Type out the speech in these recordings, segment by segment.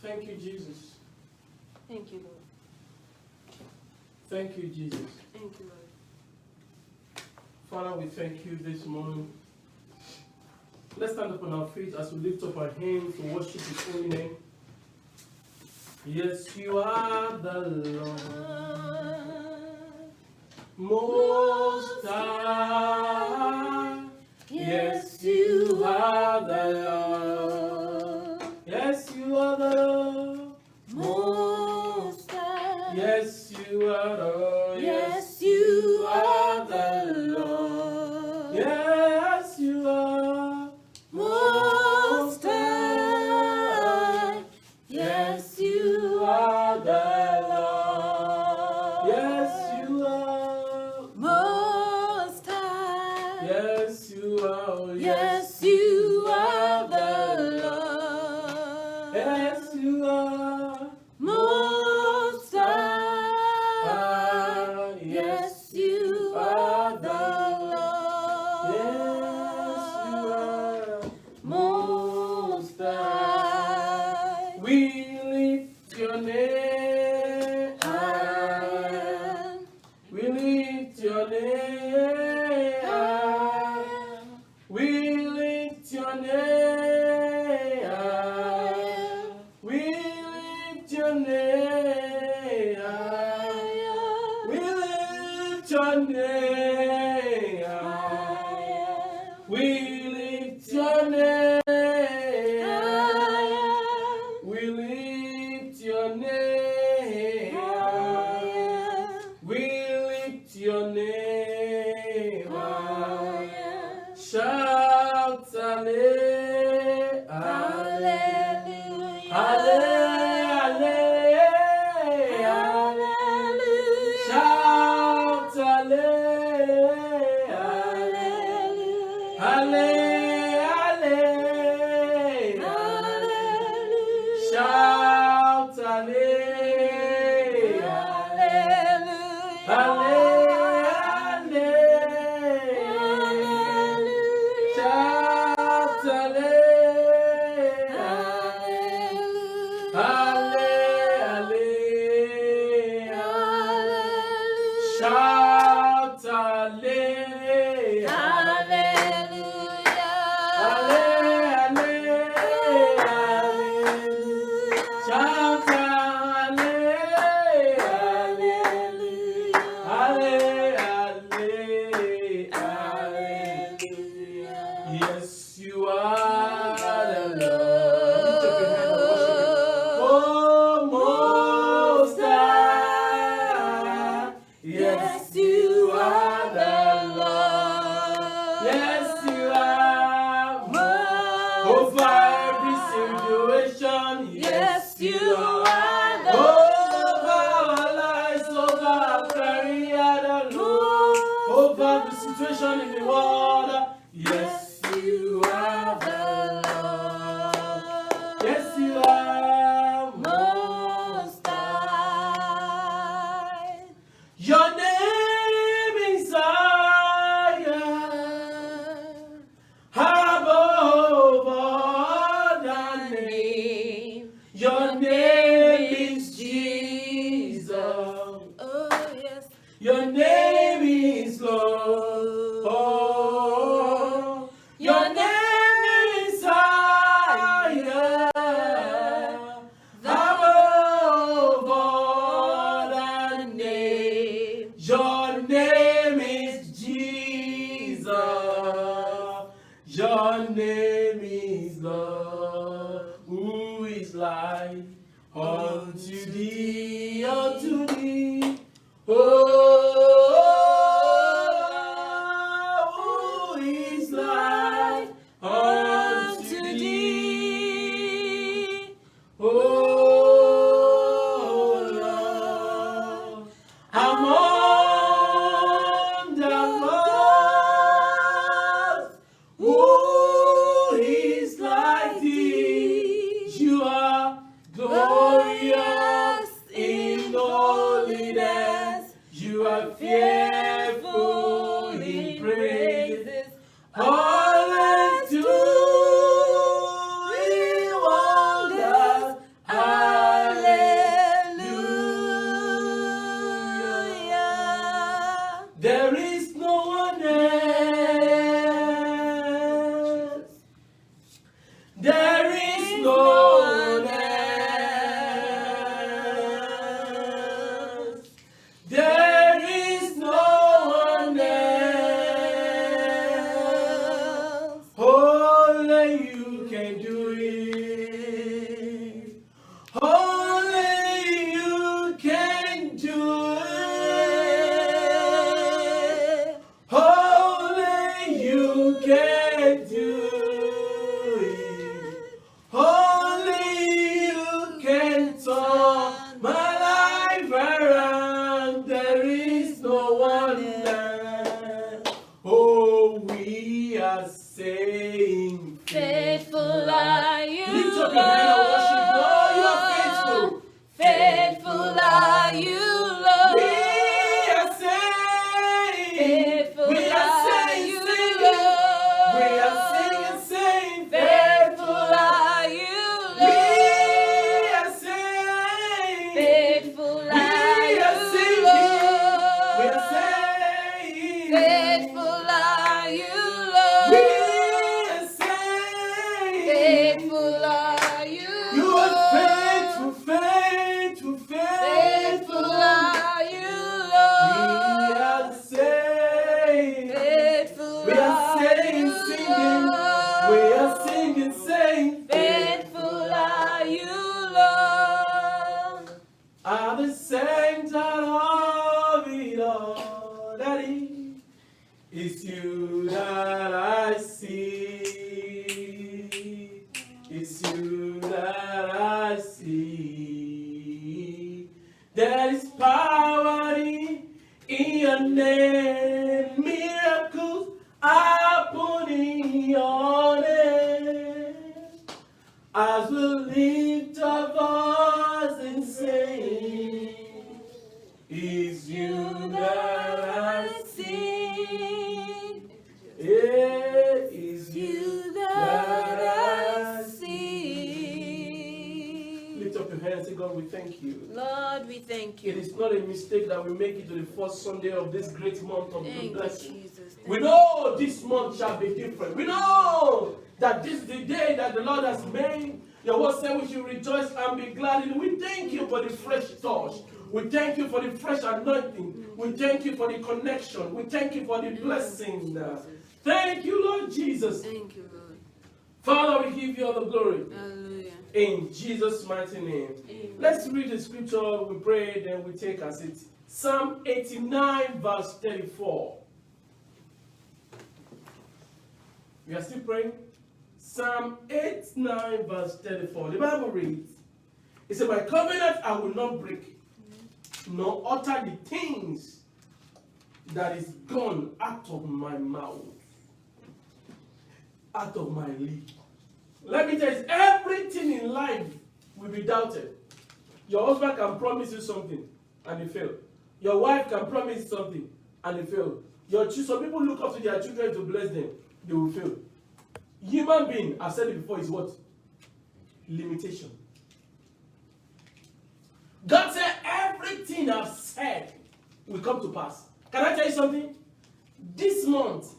Thank you, Jesus. Thank you, Lord. Thank you, Jesus. Thank you, Lord. Father, we thank you this morning. Let's stand up on our feet as we lift up our hands to worship His holy name. Yes, you are the Lord, Most High. Yes, you are the Lord. Yes, you are the Lord, Most High. Yes, you are the Lord. Yes, you are the Lord. Yes, you are Most High. Yes, you are the Lord. Yes, you are Most High. Yes, you are. Yes, you are the Lord. Yes, you are Most High. Yes, you are the Lord. Yes, you are Most High. We lift your name. I am. We lift your name. I am. We lift your name. We lift your name. We lift your name. We lift your name. We lift your name. We lift your name. Shout hallelujah. Hallelujah. Shout hallelujah. Hallelujah. Shout hallelujah. Hallelujah. Shout hallelujah. Hallelujah. Shout hallelujah. Shout Yes, you are the Lord. Lift up your hand and worship Him. Oh, Most High. Yes, you are the Lord. Yes, you are. Over every situation. Yes, you are the Over our lives, over our career, the Lord. Over the situation in the world. Yes, you are the Lord. Yes, you are. Most High. Your name is higher, above all thy name. Your name is Jesus. Oh, yes. Your name is Lord. Your name is higher, above all thy name. Your name is Jesus. Your name is Lord. Who is like unto thee, unto thee? Oh, who is like unto thee? Oh, Lord, among the gods, who is like thee? You are glorious in holiness. You are fearful in praises. Always doing wonders. It's you that I see. It's you that I see. There is power in your name. Miracles happen in your name. As we lift our voice and sing, it's you that I see. Yeah, it's you that I see. Lift up your hands and say, God, we thank you. Lord, we thank It you. is not a mistake that we make it to the first Sunday of this great month of Thank you, blessing. Jesus. We know this month shall be different. We know that this is the day that the Lord has made. Your word said we should rejoice and be glad in it. We thank you for the fresh touch. We thank you for the fresh anointing. We thank you for the connection. We thank you for the blessing. Thank you, Lord Jesus. Thank you, Lord. Father, we give you all the glory. Hallelujah. In Jesus' mighty name. Amen. Let's read the scripture, we pray, then we take a seat. Psalm 89, verse 34. We are still praying. Psalm 89, verse 34. The Bible reads, it says, my covenant I will not break, nor utter the things that is gone out of my mouth, out of my lips. Let me tell you, everything in life will be doubted. Your husband can promise you something and he fail. Your wife can promise you something and he fail. Some people look up to their children to bless them, they will fail. Human being, I've said it before, is what? Limitation. God said everything I've said will come to pass. Can I tell you something? This month,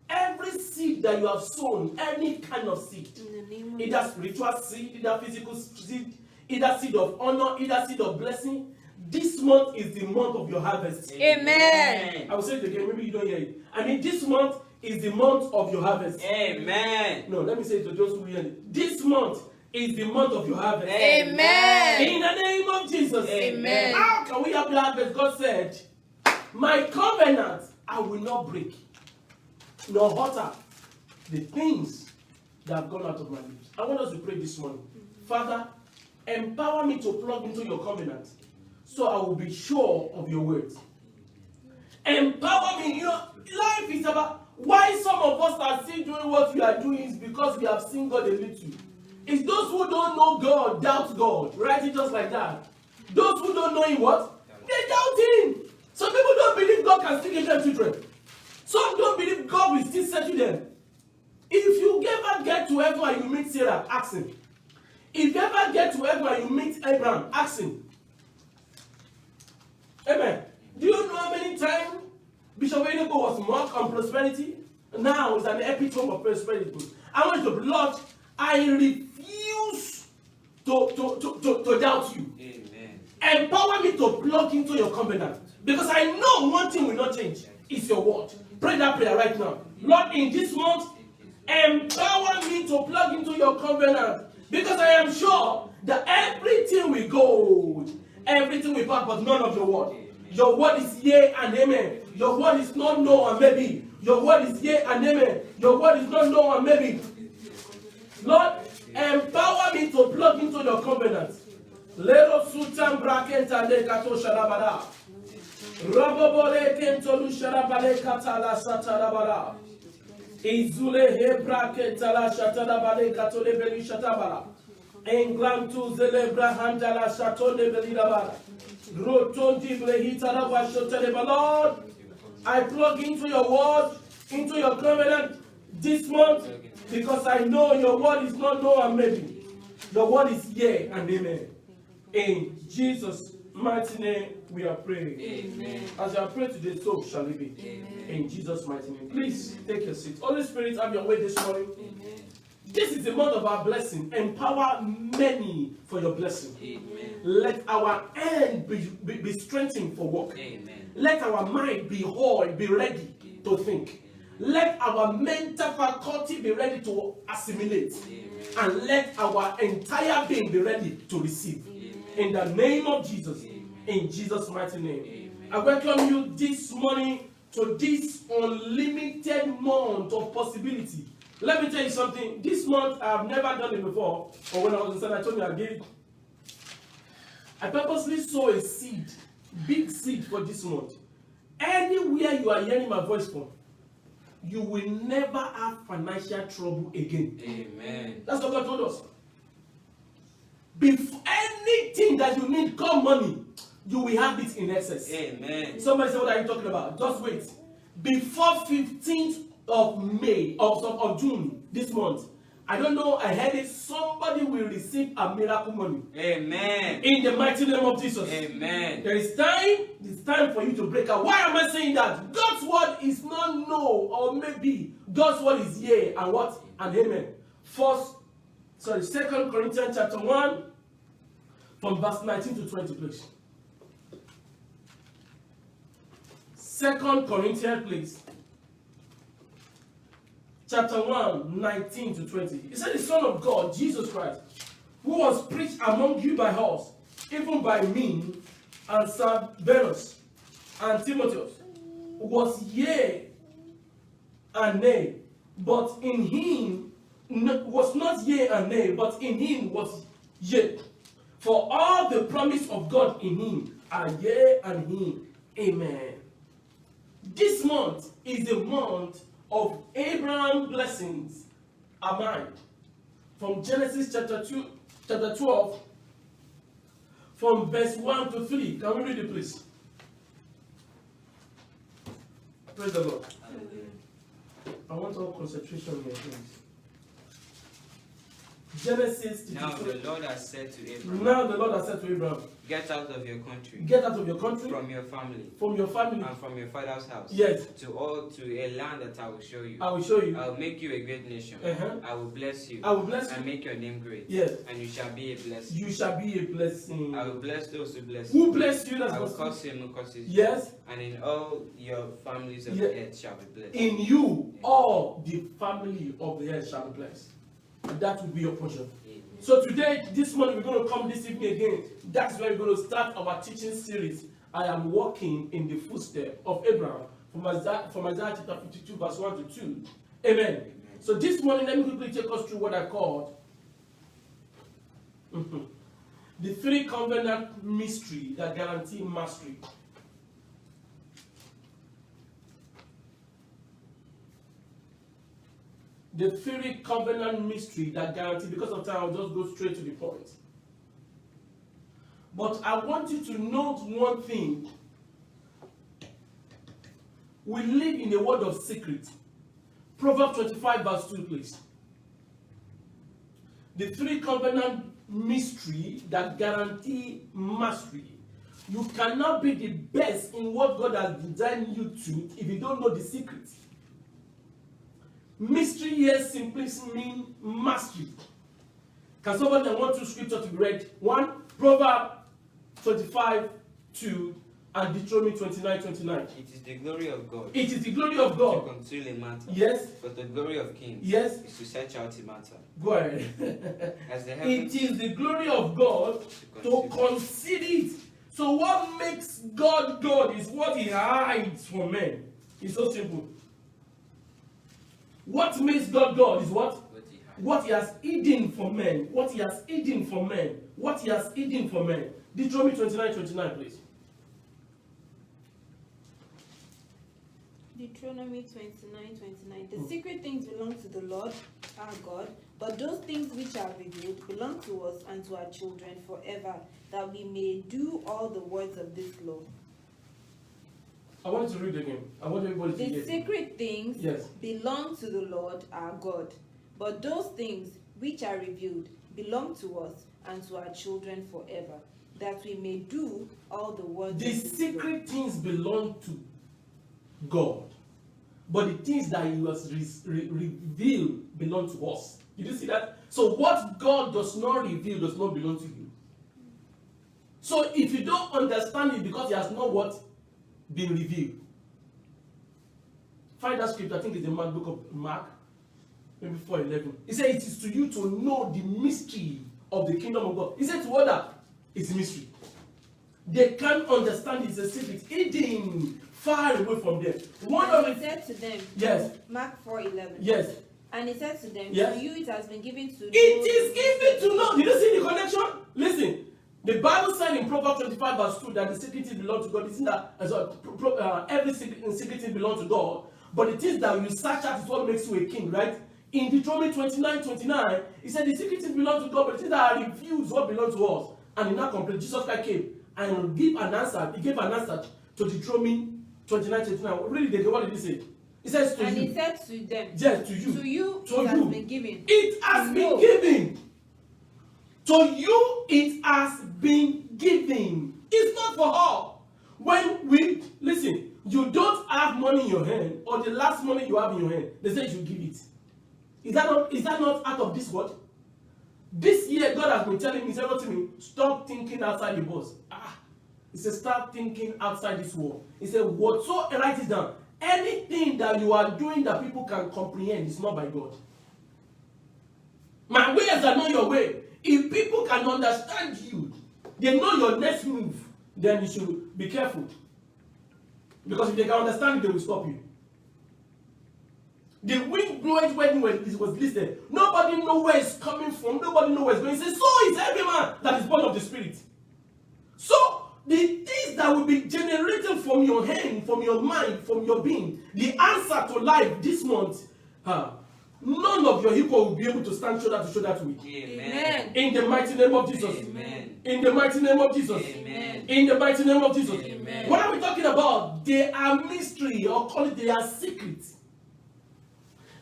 every seed that you have sown, any kind of seed, In the name of either spiritual seed, either physical seed, either seed of honor, either seed of blessing, this month is the month of your harvest. Amen. I will say it again, maybe you don't hear it. I mean, this month is the month of your harvest. Amen. No, let me say it to those who hear it. This month is the month of your harvest. Amen. In the name of Jesus. Amen. How can we have the harvest? God said, my covenant I will not break, nor utter the things that have gone out of my lips. I want us to pray this morning. Father, empower me to plug into your covenant so I will be sure of your words. Empower me. You know, life is about why some of us are still doing what we are doing is because we have seen God a little. It's those who don't know God, doubt God. Write it just like that. Those who don't know Him, what? They doubt Him. Some people don't believe God can still give them children. Some don't believe God will still settle them. If you ever get to heaven and you meet Sarah, ask him. If you ever get to heaven and you meet Abraham, ask him. Amen. Do you know how many times Bishop Enugu was mocked on prosperity? Now it's an epitome of prosperity. I want to, Lord, I refuse to doubt you. Amen. Empower me to plug into your covenant. Because I know one thing will not change. It's your word. Pray that prayer right now. Lord, in this month, empower me to plug into your covenant. Because I am sure that everything will go. Everything will pass, but none of your word. Your word is yea and amen. Your word is not no and maybe. Your word is yea and amen. Your word is not no and maybe. Lord, empower me to plug into your covenant. Lero sutam brakenta le kato sharabara. Rabobole kentolu sharabale katala satarabara. Izule he brakenta la satarabale katole beli shatabara. Englantu zelebra handala shatole beli dabara. Rotondi blehita raba shoteleba. Lord, I plug into your word, into your covenant this month, because I know your word is not no and maybe. Your word is yea and amen. In Jesus' mighty name we are praying. Amen. As I pray today, so shall it be. Amen. In Jesus' mighty name. Please take your seat. Holy Spirit, have your way this morning. Amen. This is the month of our blessing. Empower many for your blessing. Amen. Let our hand be strengthened for work. Amen. Let our mind be whole, be ready to think. Let our mental faculty be ready to assimilate. Amen. And let our entire being be ready to receive. In the name of Jesus. In Jesus' mighty name. I welcome you this morning to this unlimited month of possibility. Let me tell you something. This month, I have never done it before. Or when I was in San Antonio, I purposely sow a seed, big seed for this month. Anywhere you are hearing my voice from, you will never have financial trouble again. Amen. That's what God told us. Before anything that you need, call money, you will have it in excess. Amen. Somebody say, what are you talking about? Just wait. Before 15th of May, of June, this month, I don't know, I heard it, somebody will receive a miracle money. Amen. In the mighty name of Jesus. Amen. There is time, it's time for you to break out. Why am I saying that? God's word is not no or maybe. God's word is yea and what? And amen. 2 Corinthians chapter 1, from verse 19 to 20, please. 2 Corinthians, please. Chapter 1, 19 to 20. He said, the Son of God, Jesus Christ, who was preached among you by us, even by me, and Silvanus, and Timotheus, was yea and nay, but in him was not yea and nay, but in him was yea. For all the promise of God in him are yea and him. Amen. This month is the month of Abraham blessings are mine. From Genesis chapter 12, from verse 1 to 3. Can we read it, please? Praise the Lord. I want all concentration here, please. Genesis. Now the Lord has said to Abraham, Get out of your country, get out of your country, from your family, and from your father's house, yes, to a land that I will show you. I will show you. I will make you a great nation. I will bless you. And make your name great. Yes. And you shall be a blessing. You shall be a blessing. I will bless those who bless you. you. Who bless you? That's I will curse him who curses you. Yes. And in all your families of the earth shall be blessed. In you, all the family of the earth shall be blessed. That will be your portion. Amen. So today, this morning, we're going to come this evening again. That's where we're going to start our teaching series. I am walking in the footsteps of Abraham from Isaiah chapter 52, verse 1 to 2. Amen. Amen. So this morning, let me quickly take us through what I called the three covenant mystery that guarantee mastery. The three covenant mystery that guarantee, because of time, I'll just go straight to the point. But I want you to note one thing. We live in a world of secret. Proverbs 25 verse 2, please. The three covenant mystery that guarantee mastery. You cannot be the best in what God has designed you to if you don't know the secret. Mystery here simply means mastery. Can somebody want two scripture to be read? One, Proverbs 25, 2, and Deuteronomy 29, 29. It is the glory of God. It is the glory of God to conceal a matter. Yes. But the glory of kings Yes. is to search out a matter. Go ahead. As the heavens, It is the glory of God to conceal it. So what makes God God is what he hides from men. It's so simple. What makes God God is what? What he has hidden from men. What he has hidden from men. What he has hidden from men. Deuteronomy 29, 29, please. Deuteronomy 29:29. The secret things belong to the Lord our God, but those things which are revealed belong to us and to our children forever, that we may do all the words of this law. I want you to read again. I want everybody to The hear. secret things Yes. belong to the Lord our God, but those things which are revealed belong to us and to our children forever, that we may do all the words The of this law. secret things belong to God, but the things that he has revealed belong to us. Did you see that? So what God does not reveal does not belong to you. So if you don't understand it because it has not what been revealed, find that script. I think it's the book of Mark, maybe 4:11. He said it is to you to know the mystery of the kingdom of God. He said to other, it's a mystery. They can't understand it's a secret hidden far away from them. One of it said to them, yes. Mark 4:11. Yes. And he said to them, yes. to you it has been given to know. It is given to know. Did you see the connection? Listen, the Bible said in Proverbs 25 verse 2 that the secret things belong to God. It's not that every secret thing belongs to God, but the things that you search out is what makes you a king, right? In Deuteronomy 29:29, he said the secret things belong to God, but the things that are revealed is what belongs to us. And in that complete, Jesus Christ came and gave an answer. He gave an answer to Deuteronomy 29:29. Really, what did he say? He says to and you. he said to them, yes, to you. To you to it you. has been given. It has been given. To you it has been given. It's not for all. When we listen, you don't have money in your hand, or the last money you have in your hand, they say you should give it. Is that not out of this world? This year God has been telling me, he said to me, stop thinking outside the box. He said, start thinking outside this world. He said, whatsoever, write it down. Anything that you are doing that people can comprehend is not by God. My ways are not your way. If people can understand you, they know your next move, then you should be careful. Because if they can understand you, they will stop you. The wind blowing when it was listed. Nobody knows where it's coming from. Nobody knows where it's going. He says, so is every man that is born of the Spirit. So, the things that will be generated from your hand, from your mind, from your being, the answer to life this month, none of your equal will be able to stand shoulder to shoulder with. Amen. In the mighty name of Jesus. Amen. In the mighty name of Jesus. Amen. In the mighty name of Jesus. Amen. What are we talking about? They are mystery, or call it they are secrets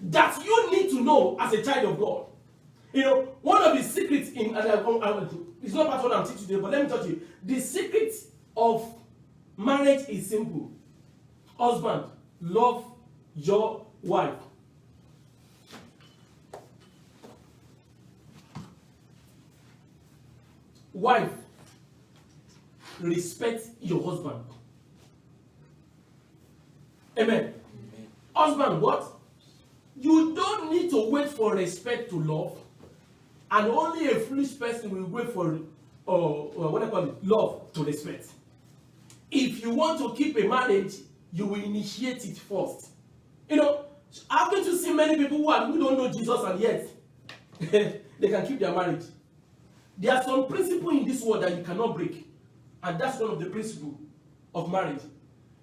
that you need to know as a child of God. You know, one of the secrets in it's not part of what I'm teaching today, but let me tell you, the secret of marriage is simple. Husband, love your wife. Wife, respect your husband. Amen. Amen. Husband, what? You don't need to wait for respect to love, and only a foolish person will wait for what I call it, love to respect. If you want to keep a marriage, you will initiate it first. You know, haven't you seen many people who don't know Jesus and yet they can keep their marriage? There are some principles in this world that you cannot break, and that's one of the principles of marriage.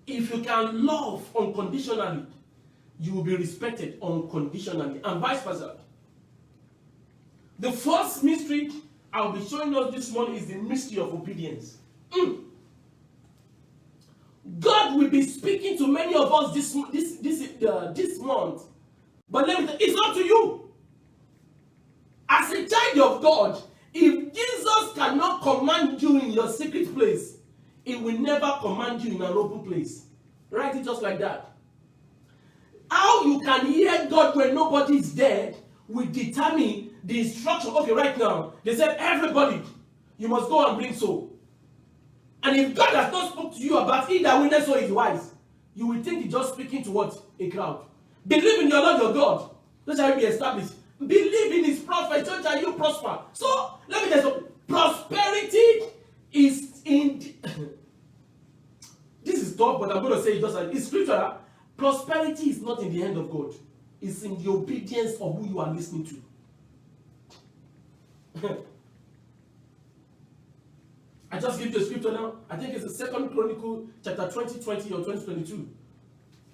If you can love unconditionally, you will be respected unconditionally, and vice versa. The first mystery I'll be showing us this morning is the mystery of obedience. God will be speaking to many of us this month, but let me tell you, it's up to you. As a child of God, if Jesus cannot command you in your secret place, he will never command you in an open place. Write it just like that. How you can hear God when nobody is there will determine the instruction. Okay, right now, they said, everybody, you must go and bring soul. And if God has not spoken to you about he that winneth soul is wise, you will think he's just speaking to what? A crowd. Believe in your Lord your God, so shall you be established. Believe in his prophet, so shall you prosper. So, let me tell you, prosperity is in... This is tough, but I'm going to say it just like it's scripture. Prosperity is not in the hand of God. It's in the obedience of who you are listening to. I just give you a scripture now. I think it's the 2nd Chronicle chapter 20:20 or 20:22.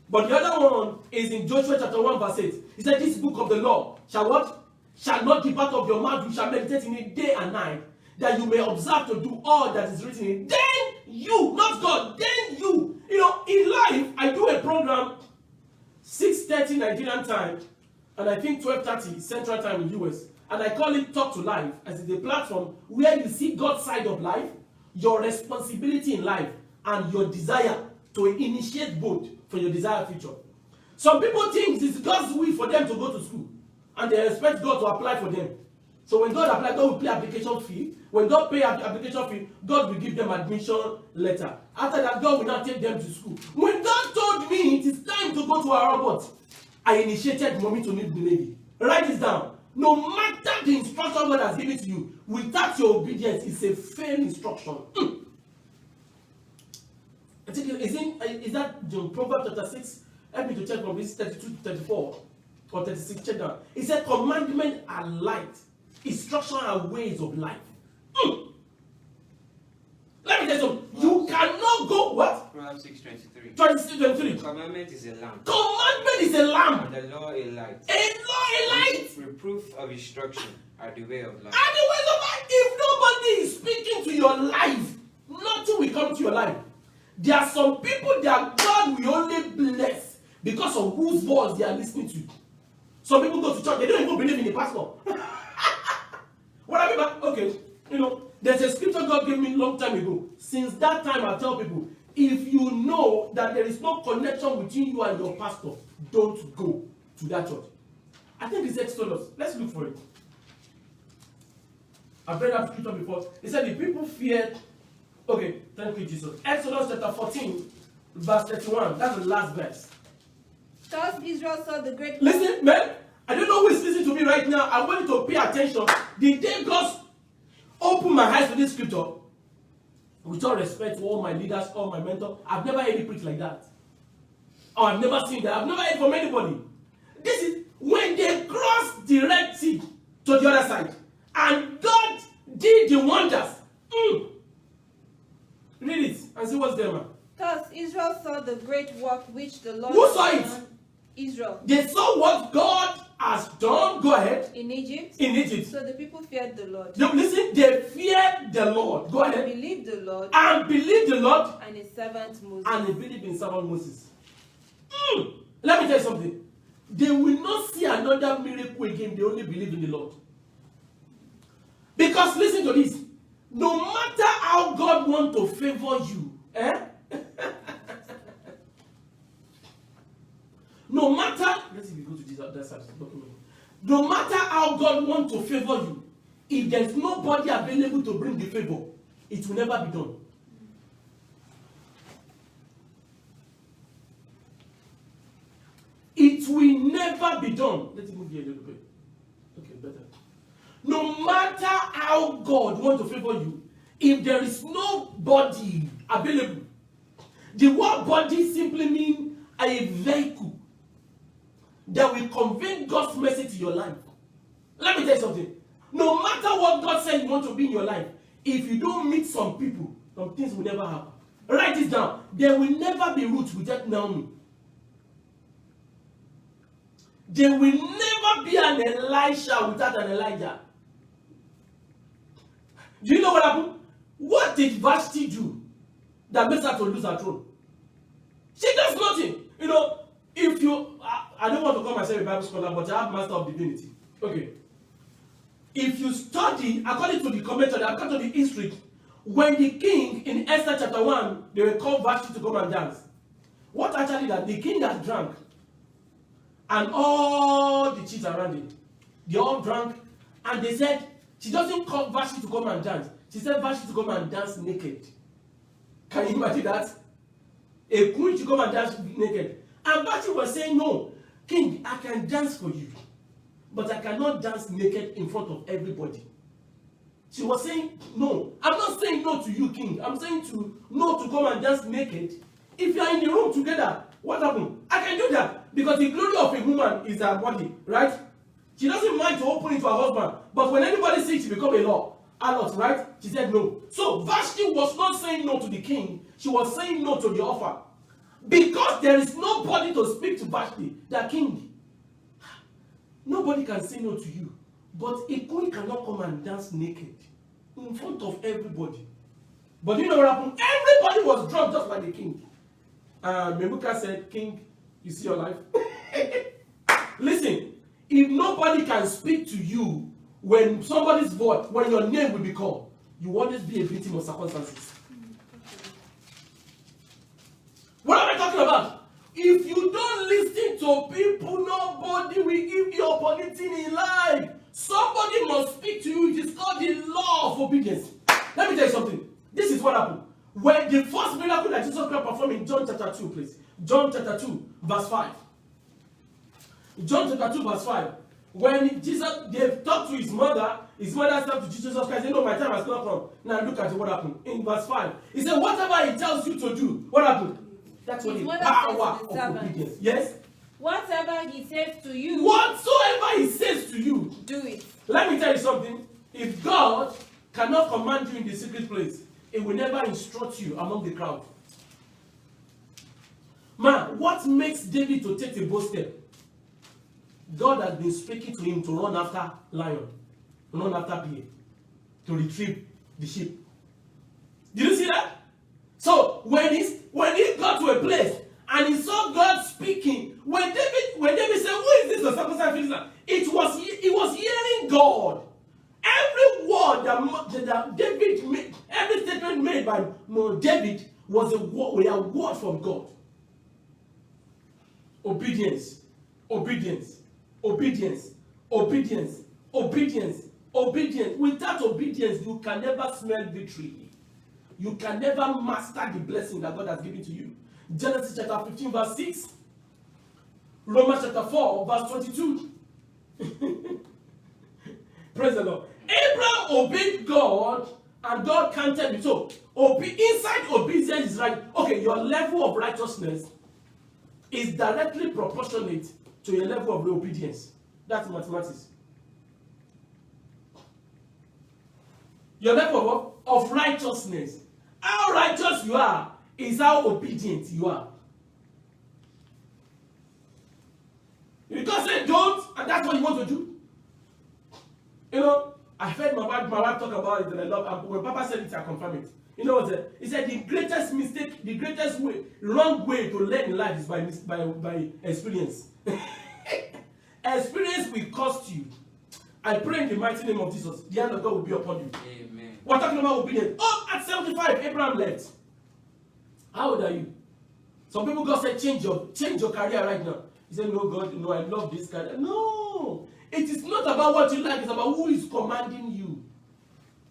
But the other one is in Joshua chapter 1 verse 8. He said, this book of the law shall what? Shall not depart of your mouth. You shall meditate in it day and night, that you may observe to do all that is written in it. Then you, not God, then you. You know, in life, I do a program 6:30 Nigerian time, and I think 12:30 Central Time in US. And I call it Talk to Life, as it's a platform where you see God's side of life, your responsibility in life, and your desire to initiate both for your desired future. Some people think it's God's will for them to go to school, and they expect God to apply for them. So when God applies, God will pay application fee. When God pays application fee, God will give them admission letter. After that, God will now take them to school. When God told me it is time to go to a robot, I initiated mommy to leave the Navy. Write this down. No matter the instruction God has given to you, without your obedience, it's a failed instruction. Is that Proverbs chapter 6? Help me to check from this 32 to 34 or 36. Check down. It said, commandment are light, instruction are ways of life. Let me tell you something. You cannot go what? Proverbs 6:23. 23. Commandment is a lamp. Commandment is a lamp. And the law a light. A law a light. Reproof of instruction are the way of life. And the ways of life. If nobody is speaking to your life, nothing will come to your life. There are some people that God will only bless because of whose voice they are listening to. Some people go to church, they don't even believe in the pastor. What I mean by, okay, there's a scripture God gave me a long time ago. Since that time, I tell people, if you know that there is no connection between you and your pastor, don't go to that church. I think it's Exodus. Let's look for it. I've read that scripture before. It said the people feared. Okay, thank you, Jesus. Exodus chapter 14, verse 31. That's the last verse. Thus Israel saw the great... Listen, man. I don't know who is listening to me right now. I want you to pay attention. The day God opened my eyes to this scripture, with all respect to all my leaders, all my mentors, I've never heard it preach like that. Or I've never seen that. I've never heard from anybody. This is when they crossed the Red Sea to the other side. And God did the wonders. Read it and see what's there, man. Thus Israel saw the great work which the Lord Who saw had it? done. Israel. They saw what God has done. Go ahead. In Egypt. In Egypt. So the people feared the Lord. Listen, they feared the Lord. Go ahead. And believed the Lord. And believed the Lord. And his servant Moses. And they believed in servant Moses. Let me tell you something. They will not see another miracle again. They only believe in the Lord. Because listen to this. No matter how God wants to favor you, no matter, let's see if we go to this other side of the document. No matter how God wants to favor you, if there's nobody available to bring the favor, it will never be done. It will never be done. Let's move here a little bit. Okay, better. No matter how God wants to favor you, if there is nobody available, the word body simply means a vehicle that will convey God's message to your life. Let me tell you something. No matter what God said you want to be in your life, if you don't meet some people, some things will never happen. Write this down. There will never be Ruth without Naomi. There will never be an Elisha without an Elijah. Do you know what happened? What did Vashti do that makes her to lose her throne? She does nothing. If you, I don't want to call myself a Bible scholar, but I have Master of Divinity. Okay. If you study, according to the commentary, according to the history, when the king in Esther chapter 1, they were called Vashti to come and dance. What actually that? The king had drunk. And all the chicks around him, they all drank. And they said, she doesn't call Vashti to come and dance. She said Vashti to come and dance naked. Can you imagine that? A queen to come and dance naked. And Vashti was saying, no, king, I can dance for you. But I cannot dance naked in front of everybody. She was saying, no, I'm not saying no to you, king. I'm saying no to come and dance naked. If you are in the room together, what happened? I can do that. Because the glory of a woman is her body, right? She doesn't mind to open it to her husband. But when anybody sees she become a lot, right? She said no. So Vashti was not saying no to the king. She was saying no to the offer. Because there is nobody to speak to Vashti, the king. Nobody can say no to you. But a queen cannot come and dance naked in front of everybody. But you know what happened? Everybody was drunk just like the king. Memuka said, king, you see your life? Listen, if nobody can speak to you when somebody's voice, when your name will be called, you will always be a victim of circumstances. What am I talking about? If you don't listen to people, nobody will give you opportunity in life. Somebody must speak to you. It is called the law of obedience. Let me tell you something. This is what happened. When the first miracle that Jesus Christ performed in John chapter 2, please. John chapter 2, verse 5. John chapter 2, verse 5. When they talked to his mother said to Jesus Christ, no, my time has not come. Now look at what happened. In verse 5, he said, whatever he tells you to do, what happened? That's what His the mother power said to of the servant, obedience. Yes? whatever he says to you, Whatsoever he says to you, do it. let me tell you something. If God cannot command you in the secret place, he will never instruct you among the crowd. Man, what makes David to take a bold step? God has been speaking to him to run after lion, to run after bear, to retrieve the sheep. Did you see that? So when he got to a place and he saw God speaking, when David said, "Who is this the circumcised Philistine?" He was hearing God. Every word that David made, every statement made by David was a word from God. Obedience, obedience, obedience, obedience, obedience, obedience. Without obedience, you can never smell victory. You can never master the blessing that God has given to you. Genesis chapter 15, verse 6. Romans chapter 4, verse 22. Praise the Lord. Abraham obeyed God, and God counted it. So, inside obedience is right. Okay, your level of righteousness is directly proportionate to your level of obedience. That's mathematics. Your level of righteousness. How righteous you are is how obedient you are. You can't say don't, and that's what you want to do. You know, I heard my wife talk about it, and I love, and when Papa said it, I confirm it. You know what? He said the greatest mistake, the greatest way, wrong way to learn in life is by experience. Experience will cost you. I pray in the mighty name of Jesus, the hand of God will be upon you. Amen. We're talking about obedience. Oh, at 75, Abraham left. How old are you? Some people God said change your career right now. He said, no, God, no, I love this career. No, it is not about what you like. It's about who is commanding you.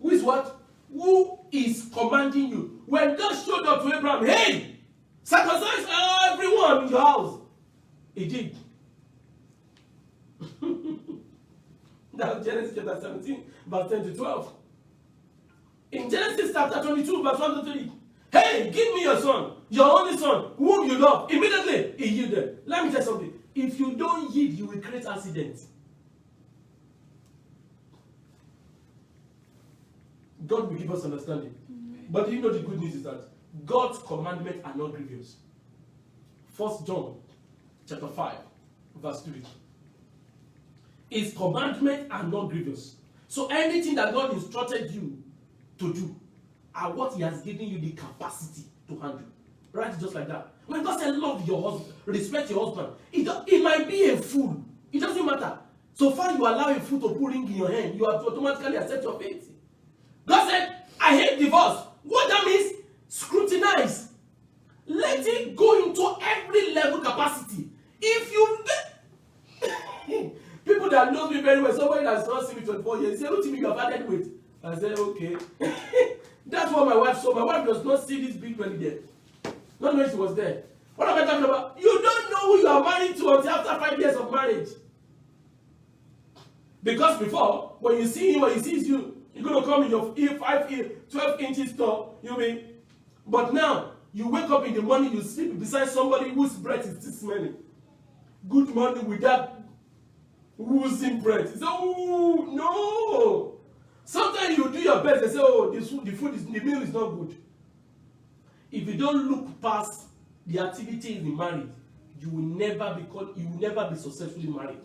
Who is what? Who is commanding you? When God showed up to Abraham, hey, circumcise everyone in your house. He did. That's Genesis chapter 17, verse 10 to 12. In Genesis chapter 22, verse 1 to 3, hey, give me your son, your only son, whom you love. Immediately, he yielded. Let me tell you something. If you don't yield, you will create accidents. God will give us understanding. Mm-hmm. But you know the good news is that God's commandments are not grievous. 1 John chapter 5, verse 3. His commandments are not grievous. So anything that God instructed you to do are what he has given you the capacity to handle. Right? Just like that. When God said love your husband, respect your husband, it might be a fool. It doesn't matter. So far you allow a fool to put ring in your hand, you have to automatically accept your fate. God said, I hate divorce. What that means? Scrutinize. Let it go into every level capacity. If you people that know me very well, somebody that's not seen me 24 years, say, "What you have added weight?" I said, okay. That's what my wife saw. My wife does not see this big belly there. Not knowing she was there. What am I talking about? You don't know who you are married to until after 5 years of marriage. Because before, when you see him or he sees you, you're going to come in your 12 inches tall, you mean? But now, you wake up in the morning, you sleep beside somebody whose breath is still smelling. Good morning with that oozing breath. You say, oh, no. Sometimes you do your best and say, oh, the meal is not good. If you don't look past the activity in the marriage, you will never be successfully married.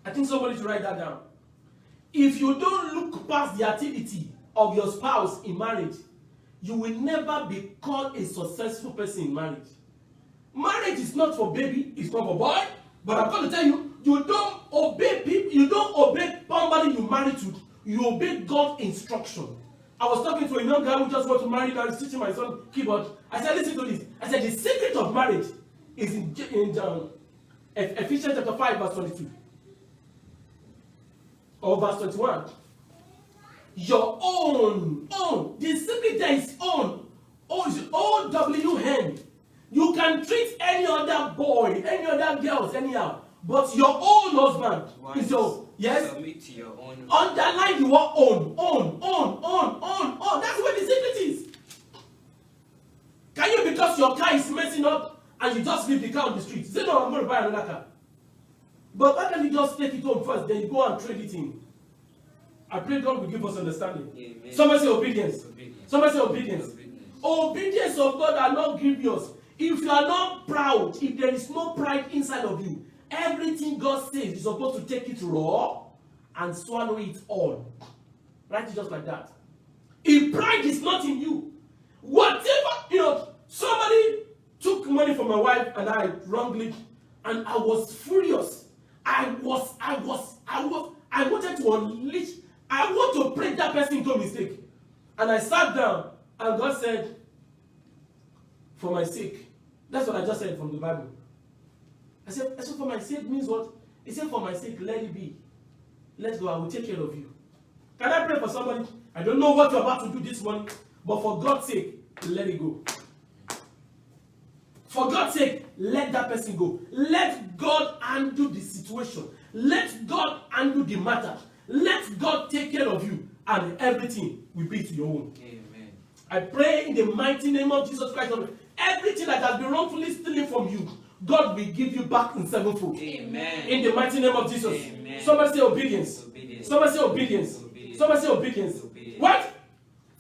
I think somebody should write that down. If you don't look past the activity of your spouse in marriage, you will never be called a successful person in marriage. Marriage is not for baby, it's not for boy, but I'm going to tell you, you don't obey people, you don't obey somebody you marry to, you obey God's instruction. I was talking to a young guy who just wanted to marry, and he's teaching my son keyboard. I said, listen to this. I said, the secret of marriage is in Ephesians chapter 5, verse 22. Or verse 21. Your own. The secret there is own. O-W-N. You can treat any other boy, any other girls, anyhow. But your own husband is your, yes? Submit to your own. Underline the word own. That's where the secret is. Can you, because your car leave the car on the street. Say, no, I'm going to buy another car. But why can't you just take it home first, then you go and trade it in? I pray God will give us understanding. Amen. Somebody say obedience. Somebody say obedience. Obedience of God are not grievous. If you are not proud, if there is no pride inside of you, everything God says, you're supposed to take it raw and swallow it all. Write it just like that. If pride is not in you, whatever, somebody took money from my wife and I wrongly, and I was furious. I wanted to unleash, I want to break that person into a mistake. And I sat down and God said, for my sake. That's what I just said from the Bible. I said for my sake means what? He said, for my sake, let it be. Let's go, I will take care of you. Can I pray for somebody? I don't know what you're about to do this morning, but for God's sake, let it go. For God's sake, let that person go. Let God undo the situation. Let God undo the matter. Let God take care of you, and everything will be to your own. Amen. I pray in the mighty name of Jesus Christ, everything that has been wrongfully stealing from you, God will give you back in sevenfold. Amen. In the mighty name of Jesus. Amen. Somebody say obedience. Obedience. Somebody say obedience. Obedience. Somebody say obedience. Obedience. What?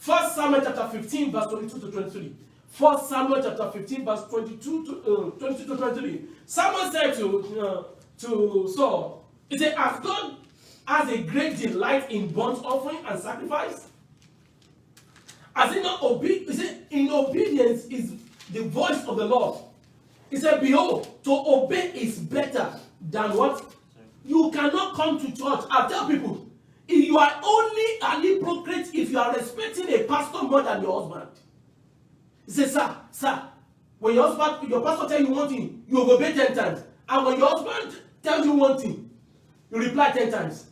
1 Samuel chapter 15 verse 22 to 23. 1 Samuel chapter 15 verse 22 to 23. Samuel said to Saul, he said, as God has a great delight in burnt offering and sacrifice, as in not he said, in obedience is the voice of the Lord. He said, behold, to obey is better than what? You cannot come to church. I tell people, if you are only an hypocrite if you are respecting a pastor more than your husband. He says, sir, when your pastor tells you one thing, you obey 10 times. And when your husband tells you one thing, you reply 10 times.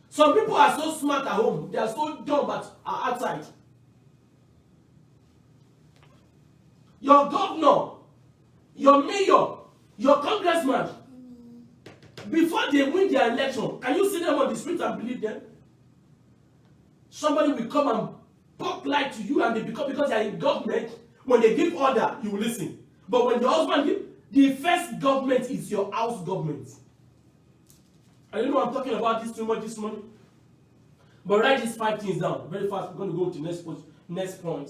Some people are so smart at home, they are so dumb are outside. Your governor, your mayor, your congressman, before they win their election, can you see them on the street and believe them? Somebody will come and talk light to you, and they become, because they are in government, when they give order, you will listen. But when your husband gives, the first government is your house government. I don't know I'm talking about this too much this morning. But write these 5 things down very fast. We're going to go to the next point.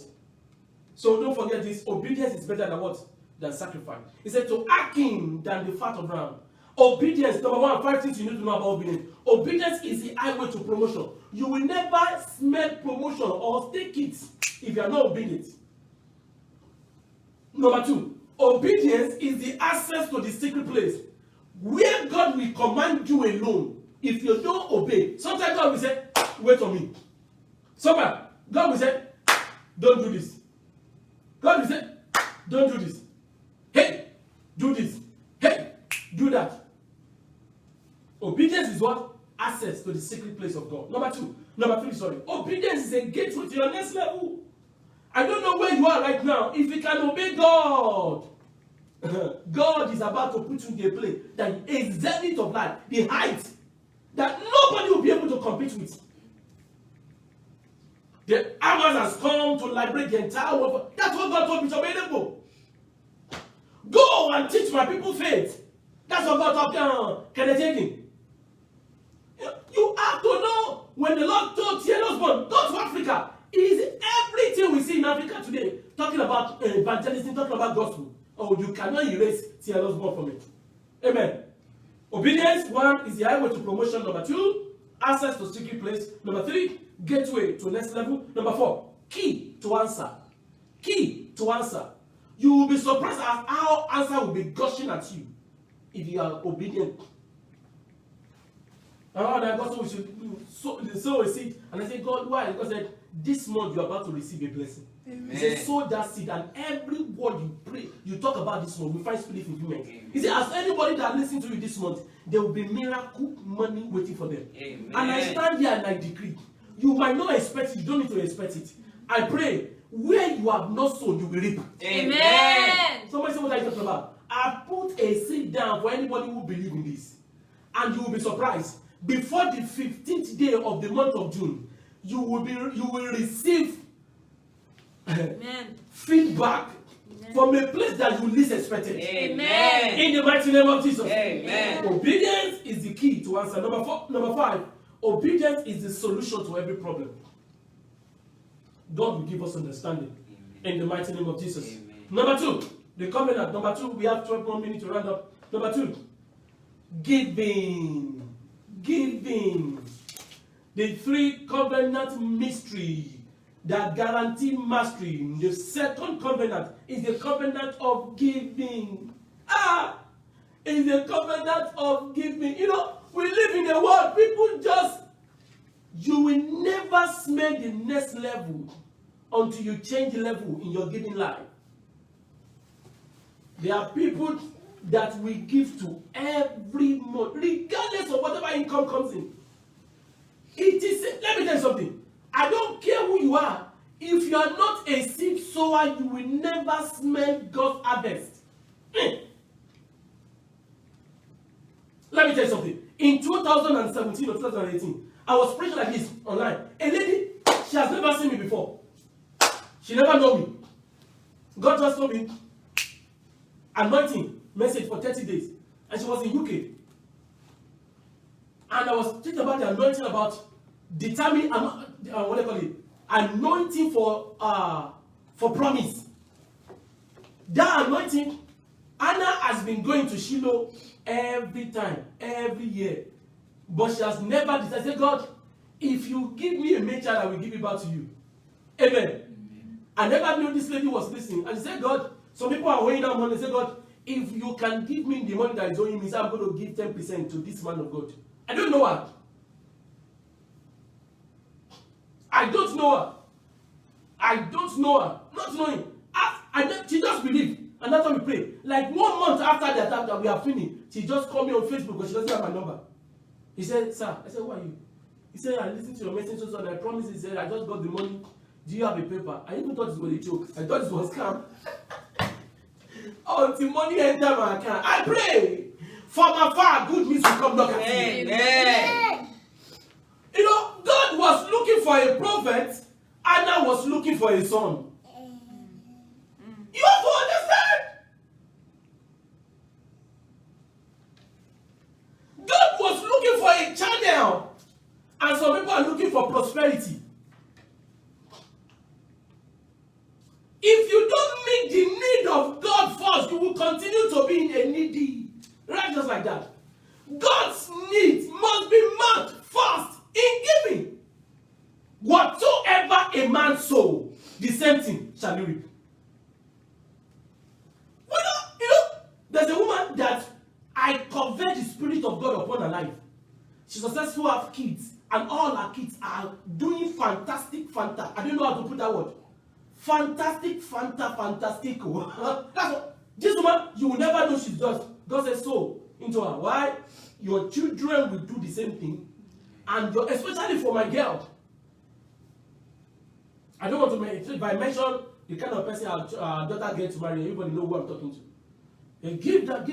So don't forget this. Obedience is better than what? Than sacrifice. He said to hearken than the fat of ram. Obedience, number 1, 5 things you need to know about obedience. Obedience is the highway to promotion. You will never smell promotion or take it if you are not obedient. Number 2, obedience is the access to the secret place where God will command you alone. If you don't obey, sometimes God will say, wait on me. Sometimes God will say, don't do this. God will say, don't do this. Hey, do this. Hey, do that. Obedience is what? Access to the secret place of God. Number 3, obedience is a gateway to your next level. I don't know where you are right now. If you can obey God, God is about to put you in a place that is zenith of life, the height that nobody will be able to compete with. The hour has come to liberate the entire world. That's what God told me to available. Go and teach my people faith. That's what God told Kenneth. You have to know, when the Lord told T.L. Osborne, go to Africa, it is everything we see in Africa today, talking about evangelism, talking about gospel. Oh, you cannot erase T.L. Osborne from it. Amen. Obedience, 1, is the highway to promotion. Number 2, access to secret place. Number 3, gateway to next level. Number 4, key to answer. Key to answer. You will be surprised at how answer will be gushing at you if you are obedient. And I got we should sow a seed, and I said, God, why? God said, this month you are about to receive a blessing. Amen. He said, sow that seed, and every word you pray, you talk about this month, we find spirit fulfillment. He said, as anybody that listens to you this month, there will be miracle money waiting for them. Amen. And I stand here and I decree, you might not expect it, you don't need to expect it. I pray, where you have not sown, you will reap. Amen. Somebody say, what are you talking about? I put a seed down for anybody who believes in this, and you will be surprised. Before the 15th day of the month of June, you will receive feedback from a place that you least expected. Amen. In the mighty name of Jesus. Amen. Obedience is the key to answer. Number 5, obedience is the solution to every problem. God will give us understanding. Amen. In the mighty name of Jesus. Amen. Number 2, the covenant. Number 2, we have 12 more minutes to round up. Number 2, giving. Giving. The 3 covenant mystery that guarantee mastery. The second covenant is the covenant of giving. Is the covenant of giving. You know, we live in a world, people just, you will never smell the next level until you change level in your giving life. There are people that we give to every month, regardless of whatever income comes in. It is, let me tell you something. I don't care who you are. If you are not a seed sower, you will never smell God's harvest. Let me tell you something. In 2017 or 2018, I was preaching like this online. A lady, she has never seen me before. She never know me. God just told me, anointing message for 30 days. And she was in UK. And I was thinking about the anointing, about determining, what do you call it? Anointing for promise. That anointing, Anna has been going to Shiloh every time, every year. But she has never decided, say, God, if you give me a male child, I will give it back to you. Amen. Amen. I never knew this lady was listening. And she said, God, some people are weighing down money. They say, God, if you can give me the money that is owing me, I'm going to give 10% to this man of God. I don't know her. I don't know her. I don't know her. Not knowing. She just believed. And that's why we pray. Like 1 month after the attack that we are finished, she just called me on Facebook because she doesn't have my number. He said, sir, I said, who are you? He said, I listened to your message, and I promised. He said, I just got the money. Do you have a paper? I even thought it was a joke. I thought it was a scam. Until money entered my account. I pray. From afar, good news will come knock at you. Amen. You know, God was looking for a prophet. Anna was looking for a son. You have to understand. God was looking for a channel. And some people are looking for prosperity. If you don't meet the need of God first, you will continue to be in a needy. Right, just like that. God's needs must be met first in giving. Whatsoever a man sow, the same thing shall he reap. You know, there's a woman that I convert the Spirit of God upon her life. She's successful, have kids, and all her kids are doing fantastic. I don't know how to put that word. Fantastic. That's what, this woman, you will never know she does. God says so into her. Why? Your children will do the same thing. And especially for my girl. I don't want to mention, if I mention the kind of person our daughter gets to marry, everybody know who I'm talking to. And give her.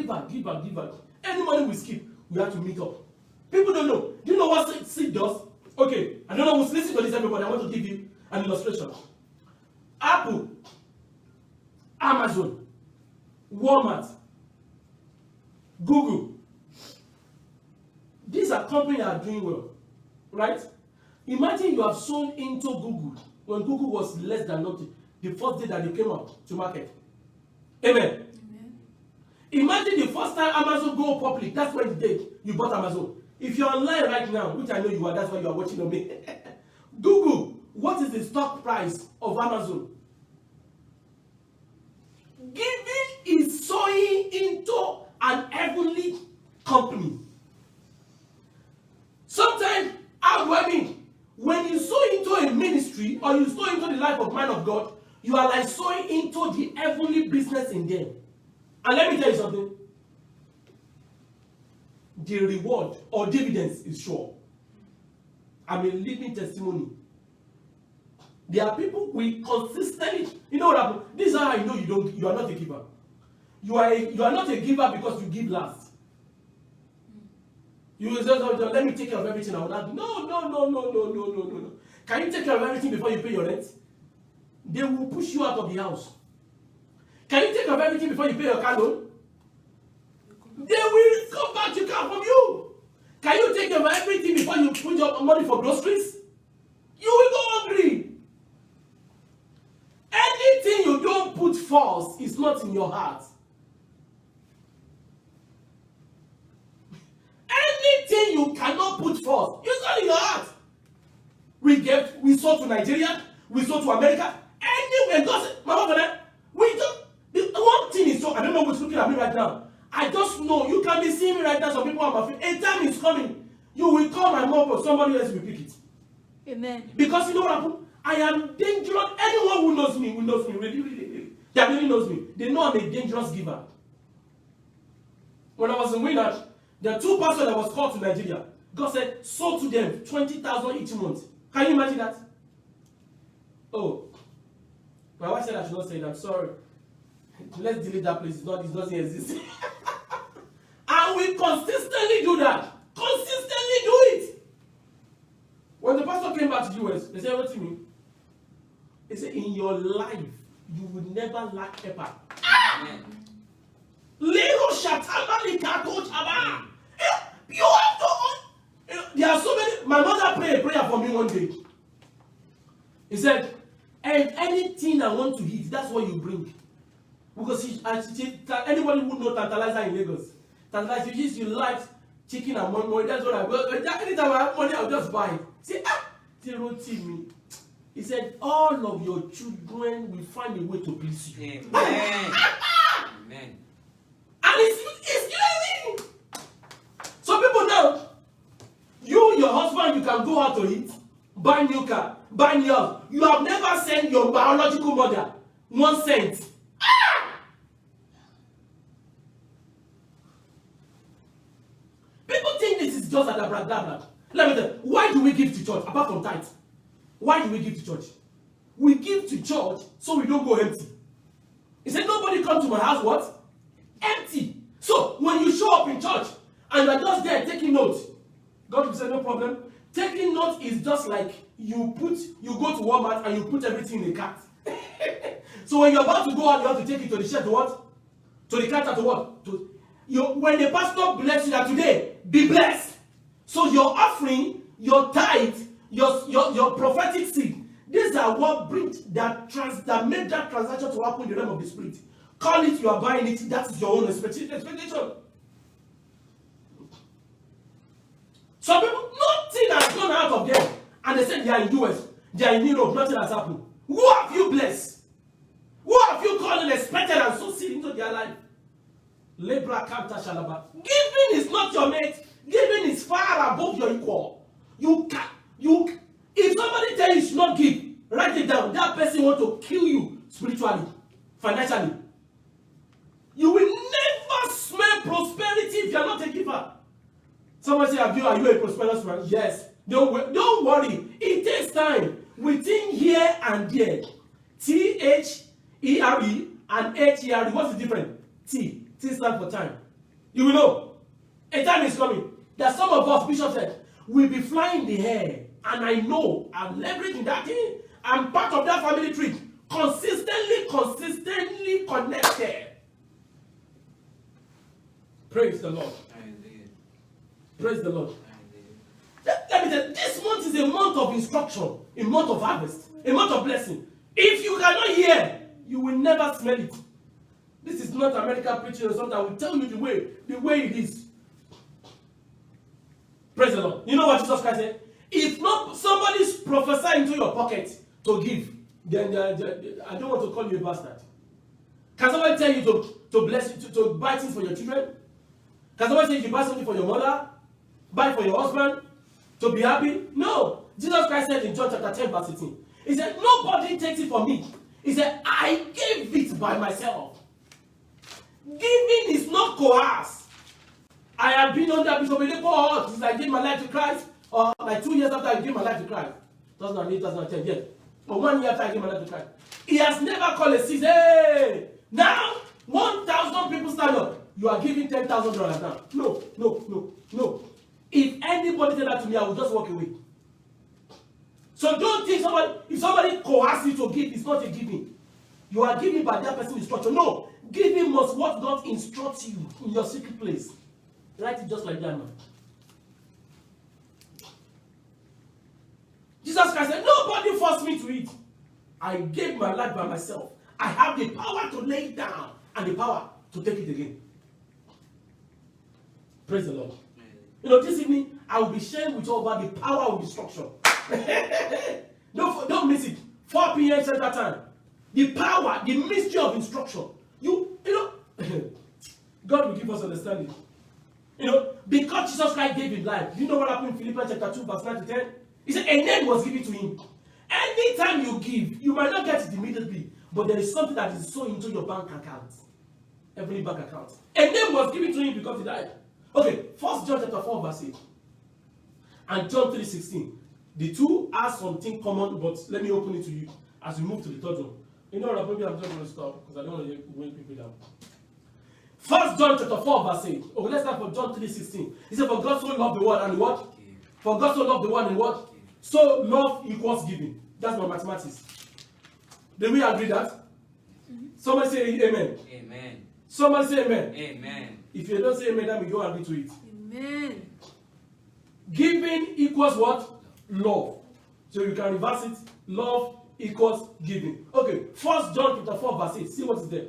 Any money we skip, we have to meet up. People don't know. Do you know what seed does? Okay, I don't know who's listening to this, everybody. I want to give you an illustration. Apple, Amazon, Walmart, Google. These are companies that are doing well, right? Imagine you have sown into Google when Google was less than nothing, the first day that they came out to market. Amen. Imagine the first time Amazon go public. That's when the day you bought Amazon. If you're online right now, which I know you are, that's why you are watching on me. Google, what is the stock price of Amazon? Giving is sowing into an heavenly company. Sometimes, how do I mean? When you sow into a ministry or you sow into the life of man of God, you are like sowing into the heavenly business in them. And let me tell you something. The reward or dividends is sure. I'm a living testimony. There are people we consistently, you know what happened? This is how I know you are not a giver. You are not a giver because you give last. You will just let me take care of everything. I will not. No. Can you take care of everything before you pay your rent? They will push you out of the house. Can you take care of everything before you pay your car loan? They will come back to car from you. Can you take care of everything before you put your money for groceries? You will go hungry. Anything you don't put first is not in your heart. Anything you cannot put first is not in your heart. We sold to Nigeria, we sold to America, anywhere. God said, Mama Father, we don't. The one thing is so, I don't know who's looking at me right now. I just know you can be seeing me right now. Some people are my feet. A time is coming. You will call my mom, but somebody else will pick it. Amen. Because you know what happened? I am dangerous. Anyone who knows me, really. That really knows me. They know I'm a dangerous giver. When I was in Winners, there are 2 pastors that was called to Nigeria. God said, sold to them 20,000 each month. Can you imagine that? Oh, my wife said I should not say it. I'm sorry. Let's delete that place. It doesn't exist. And we consistently do that. Consistently do it. When the pastor came back to the US, they said, what do you mean? He said, in your life, you will never lack pepper. Little Shatamali Kato Chaba. You have to. There are so many. My mother prayed a prayer for me one day. He said, and anything I want to eat, that's what you bring. Because anybody who knows Tantalizer in Lagos, Tantalizer, you like chicken and money. That's what I go. Anytime I have money, I'll just buy it. Say, me. He said, all of your children will find a way to please you. Amen. Amen. And it's clearly. Some people know, your husband, you can go out to eat, buy new car, buy new house. You have never sent your biological mother 1 cent. People think this is just a blah, blah, blah. Let me tell you, why do we give to church apart from tithe? Why do we give to church? We give to church so we don't go empty. He said, nobody come to my house, what? Empty. So, when you show up in church and you're just there taking notes, God will say, no problem. Taking notes is just like you go to Walmart and you put everything in a cart. So, when you're about to go out, you have to take it to the shed to what? To the cart to what? When the pastor bless you that today, be blessed. So, your offering, your tithe, your prophetic seed, these are what brings that made that transaction to happen in the realm of the spirit. Call it, you are buying it, that is your own expectation. Some people, nothing has gone out of them. And they said they are in US, they are in Europe, nothing has happened. Who have you blessed? Who have you called and expected and so seed into their life? Lebra Kanta Shalaba. Giving is not your mate. Giving is far above your equal. If somebody tells you you should not give, write it down. That person wants to kill you spiritually, financially. You will never smell prosperity if you are not a giver. Someone say, are you a prosperous man? Yes. Don't worry. It takes time. Within here and there. T-H-E-R-E and H-E-R-E. What's the difference? T stands for time. You will know. A time is coming. That some of us, Bishop said, will be flying in the air. And I know I'm leveraging that thing. I'm part of that family tree. Consistently connected. Praise the Lord. Praise the Lord. Let me tell you, this month is a month of instruction, a month of harvest, a month of blessing. If you cannot hear, you will never smell it. This is not American preaching or something. I will tell you the way it is. Praise the Lord. You know what Jesus Christ said? If not somebody's prophesying into your pocket to give, then I don't want to call you a bastard. Can somebody tell you to bless you, to buy things for your children? Can somebody say you buy something for your mother? Buy for your husband? To be happy? No. Jesus Christ said in John chapter 10 verse 18. He said, nobody takes it from me. He said, I gave it by myself. Giving is not coerced. I have been under Bishop Elepo since I gave my life to Christ. Or like 2 years after I gave my life to Christ. 2008, 2010, yes. Or 1 year after I gave my life to Christ. He has never called a season. Hey, now 1,000 people stand up. You are giving $10,000 now. No. If anybody said that to me, I will just walk away. So don't think if somebody coerces you to give, it's not a giving. you are giving by that person's instruction. No, giving must what God instructs you in your secret place. Write it just like that, man. Jesus Christ said, nobody forced me to eat. I gave my life by myself. I have the power to lay it down and the power to take it again. Praise the Lord. You know, this evening, I will be sharing with you about the power of instruction. Don't miss it. 4 p.m. Central Time. The power, the mystery of instruction. You know, God will give us understanding. You know, because Jesus Christ gave his life. Do you know what happened in Philippians chapter 2, verse 9 to 10? He said, a name was given to him. Anytime you give, you might not get it immediately, but there is something that is sown into your bank account. Every bank account. A name was given to him because he died. Okay, 1 John chapter 4, verse 8. And John 3:16. The two are something common, but let me open it to you as we move to the third one. You know what, maybe I'm just going to stop because I don't want to wake people down. 1 John chapter 4, verse 8. Okay, let's start from John 3:16. He said, for God so loved the world and what? For God so loved the world and what? So love equals giving. That's my mathematics. Do we agree that? Mm-hmm. Somebody say amen. Amen. Somebody say amen. Amen. If you don't say amen, then we go agree to it. Amen. Giving equals what? Love. So you can reverse it. Love equals giving. Okay, 1 John chapter 4, verse 8. See what is there.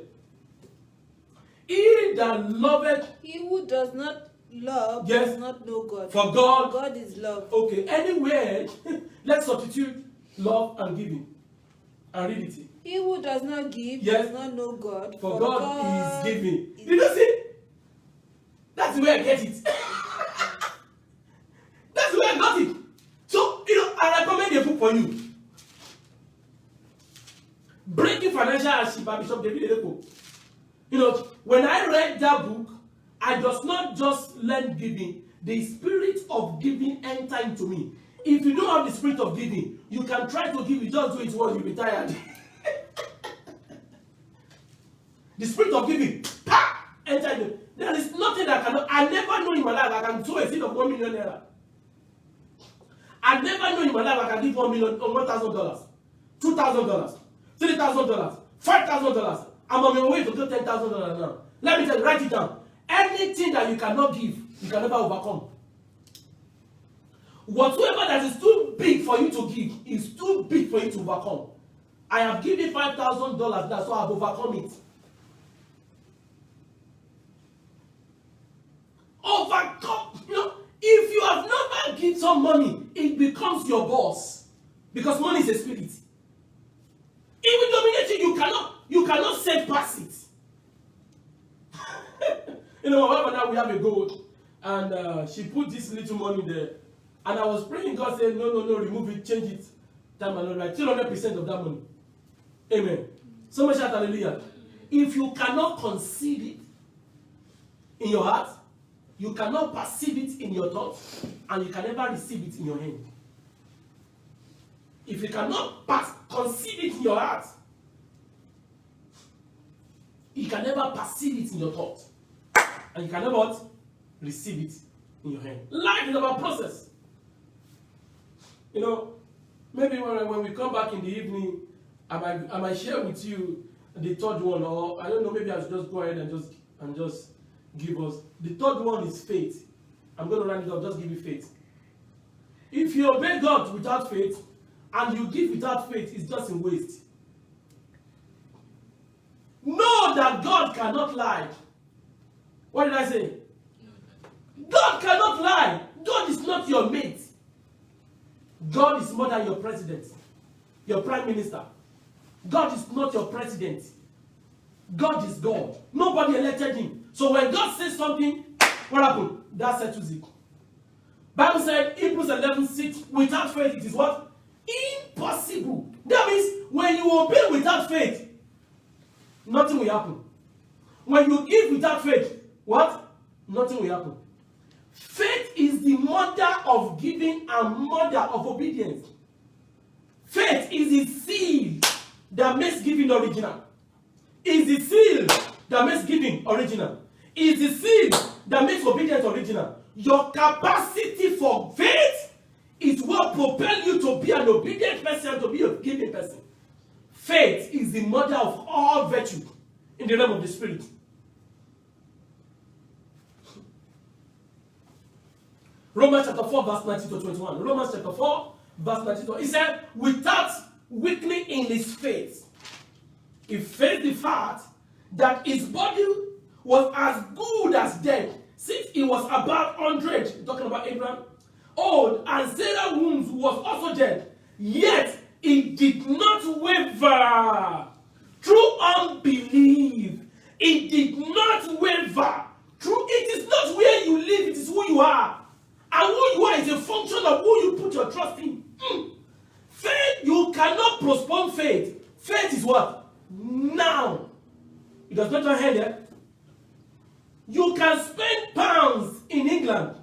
He that loveth. He who does not love yes, does not know God. For God. God is love. Okay, anywhere, let's substitute love and giving. And read it. He who does not give yes, does not know God. For God is giving. Did you see? That's the way I get it. That's the way I got it. So, you know, I recommend a book for you. Breaking Financial Hardship by Bishop David Edeko. You know, when I read that book, I does not just learn giving. The spirit of giving enter into me. If you don't have the spirit of giving, you can try to give, you just do it once, you'll be tired. The spirit of giving, enter into. There is nothing that cannot. I never know in my life I can sow a seed of $1 million. I never know in my life I can give $1 million or $1,000, $2,000, $3,000, $5,000. I'm on my way to do $10,000 now. Let me tell you, write it down. Anything that you cannot give, you can never overcome. Whatsoever that is too big for you to give is too big for you to overcome. I have given $5,000 now, so I have overcome it. Overcome. You know, if you have never given some money, it becomes your boss. Because money is a spirit. It will dominate you. You cannot set past it. You know, however, now we have a gold, and she put this little money there, and I was praying. God said, no, remove it, change it. Time and right, 300% of that money. Amen. Somebody shout hallelujah. If you cannot conceive it in your heart, you cannot perceive it in your thoughts, and you can never receive it in your hand. If you cannot conceive it in your heart, you can never perceive it in your thoughts, and you can never receive it in your hand. Life is about process. You know, maybe when we come back in the evening, I might share with you the third one, or I don't know, maybe I should just go ahead and just give us. The third one is faith. I'm going to round it up, just give you faith. If you obey God without faith, and you give without faith, it's just a waste. Know that God cannot lie. What did I say? God cannot lie. God is not your mate. God is more than your president, your prime minister. God is not your president. God is God. Nobody elected him. So when God says something, what happened? That settles it. Bible said, Hebrews 11:6, without faith it is what? Impossible. That means when you obey without faith, nothing will happen. When you give without faith, what? Nothing will happen. Faith is the mother of giving and mother of obedience. Faith is the seal that makes giving original. Is the seal that makes giving original. Is the seal that makes obedience original. Your capacity for faith is what propels you to be an obedient person, to be a giving person. faith is the mother of all virtue in the realm of the spirit. Romans chapter 4, verse 19 to 21. Romans chapter 4, verse 19 to 21. He said, without weakening in his faith, he faced the fact that his body was as good as dead, since he was about 100, talking about Abraham, old, and Sarah's womb was also dead. Yet he did not waver through unbelief. He did not waver through. It is not where you live, it is who you are. And who you are is a function of who you put your trust in. Faith, you cannot postpone faith. Faith is what? Now. It does not turn earlier. You can spend pounds in England.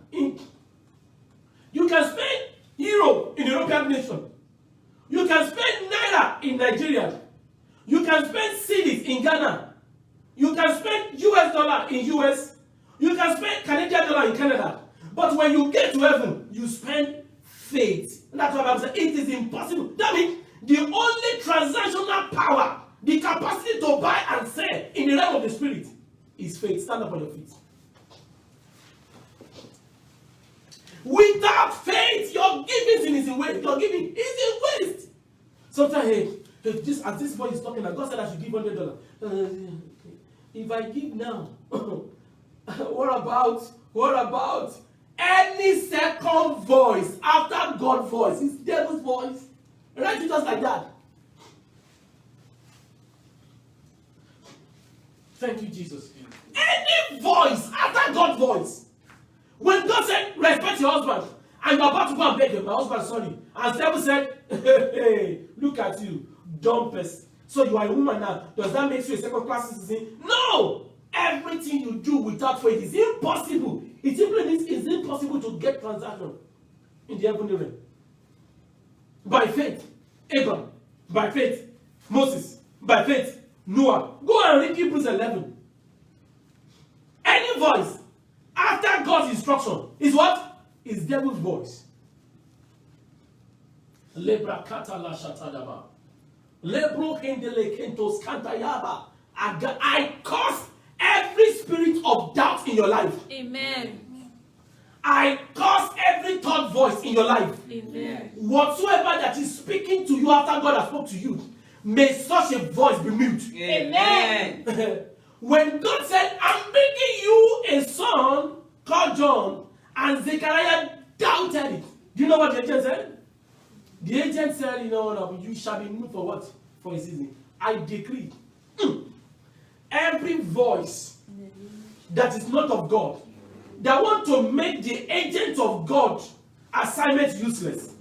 You can spend euro in the European nation. You can spend naira in Nigeria. You can spend cedis in Ghana. You can spend US dollar in US. You can spend Canadian dollar in Canada. But when you get to heaven, you spend faith. And that's what I'm saying. It is impossible. That means the only transactional power, the capacity to buy and sell in the realm of the spirit, is faith. Stand up on your feet. Without faith, your giving is in waste. Your giving is in waste. Sometimes, hey, as this boy is talking, God said I should give $100. If I give now, what about any second voice after God's voice? It's devil's voice. Write it just like that. Thank you, Jesus. Any voice after God's voice. When God said, respect your husband, and you're about to go and beg him, my husband, sorry. And the devil said, hey, look at you, dumb person. So you are a woman now. Does that make you a second-class citizen? No! Everything you do without faith is impossible. It simply means it's impossible to get transaction in the heavenly realm. By faith, Abraham. By faith, Moses. By faith, Noah. Go and read Hebrews 11. Any voice after God's instruction is what? Is devil's voice. Lebra kata la shatadaba. Lebro hendele kentos kantayaba. I curse every spirit of doubt in your life. Amen. I curse every third voice in your life. Amen. Whatsoever that is speaking to you after God has spoke to you, may such a voice be mute. Amen. When God said, I'm bringing you a son called John, and Zechariah doubted it. Do you know what the agent said? The agent said, you shall be moved for what? For a season. I decree. Every voice that is not of God, that want to make the agent of God assignment useless,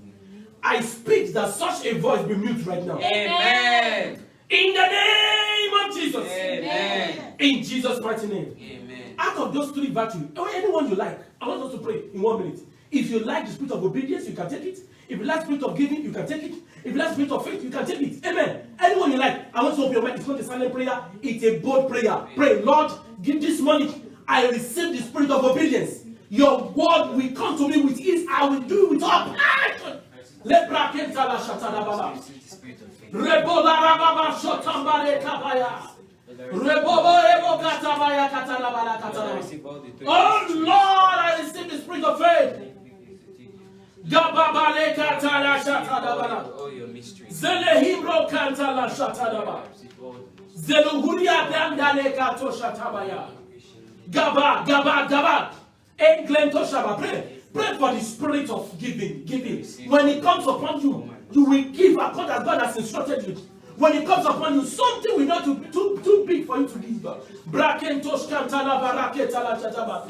I speak that such a voice be mute right now. Amen. In the name of Jesus. Amen. In Jesus' mighty name. Amen. Out of those three virtues, or anyone you like, I want us to pray in 1 minute. If you like the spirit of obedience, you can take it. If you like the spirit of giving, you can take it. If you like the spirit of faith, you can take it. Amen. Anyone you like, I want to open your mind. It's not a silent prayer, it's a bold prayer. Pray, Lord, give this money. I receive the spirit of obedience. Your word will come to me with ease. I will do it with all passion. Oh Lord, I receive the spirit of faith. All your mysteries. Zelehimro kantala shatadaba. Zeluhuria dandale kato shatabaya. Gaba. Englento shaba. Pray for the spirit of giving. When it comes upon you, you will give according as God has instructed you. When it comes upon you, something will not be too big for you to give. Brakentosh kantala baraketala chataba.